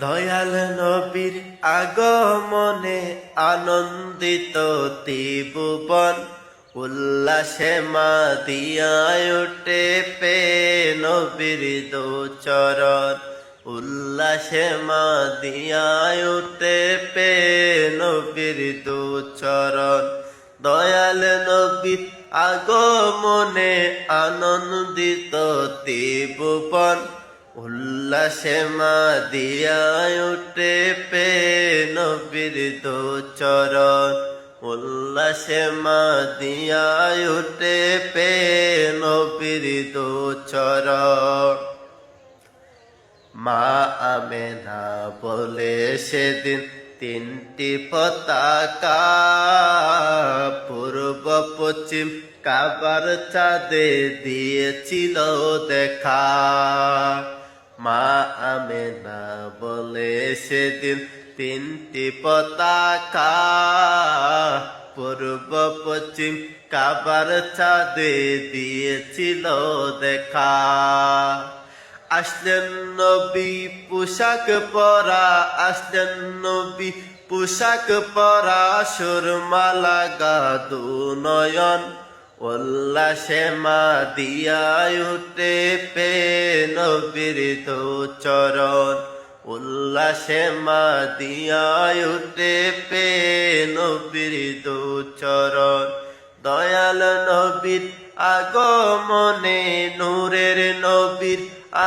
দয়াল নবীর আগমনে আনন্দিত ত্রিভুবন, উল্লাসে মাদিয়ায় ওঠে পে নবীর দুচরণ। উল্লাসে মাদিয়ায় ওঠে পে নবীর দুচরণ। দয়াল নবীর আগমনে আনন্দিত ত্রিভুবন, উল্লাসে মাদিয়ায় ওঠে পে নবীর দুচরণ। উল্লাসে মাদিয়ায় ওঠে পে নবীর দুচরণ। মা আমেনা বলে সেদিন তিনটি পতাকা, পূর্ব পশ্চিম কাবার চাঁদে দিয়েছিল দেখা। মা আমেনা বলে সেদিন তিনটি পতাকা, পূর্ব পশ্চিম কাবার চাঁদে দিয়েছিল দেখা। আসলেন নবী পোশাক পরা, আসলেন নবী পোশাক পরা, সুরমা লাগা দু নয়ন। উল্লাসে মাদিয়ায় ওঠে পে নবীর দুচরণ। উল্লাসে মাদিয়ায় ওঠে পে নবীর দুচরণ। দয়াল নবীর আগমনে, নূরের নবীর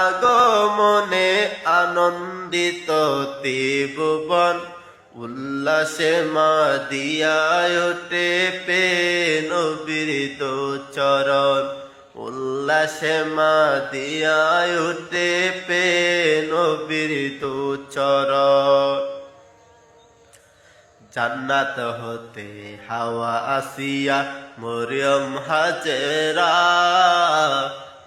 আগমনে আনন্দিত ত্রিভুবন। উল্লাসে মাদিয়ায় ওঠে পে নবীর দুচরণ। উল্লাসে মাদিয়ায় ওঠে পে নবীর দুচরণ। জান্নাত হতে হাওয়া আসিয়া মরিয়ম হাজেরা,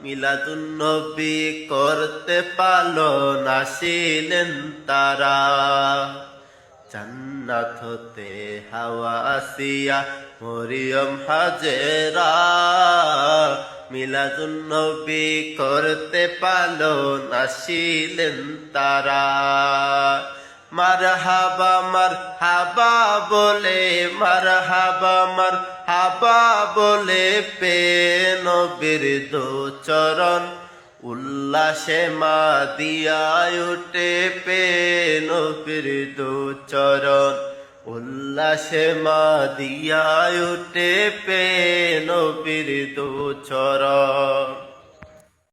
মিলাদুন নবী করতে পালন আসিলেন তারা। জান্নাত হতে হাওয়া আসিয়া মরিয়ম হাজেরা, মিলাদুন নবী করতে পালন আসিলেন তারা। মারহাবা মারহাবা বলে, মারহাবা মারহাবা বলে পে নবীর দুচরণ। উল্লাসে মাদিয়ায় ওঠে পে নবীর দুচরণ। উল্লাসে মাদিয়ায় ওঠে পে নবীর দুচরণ।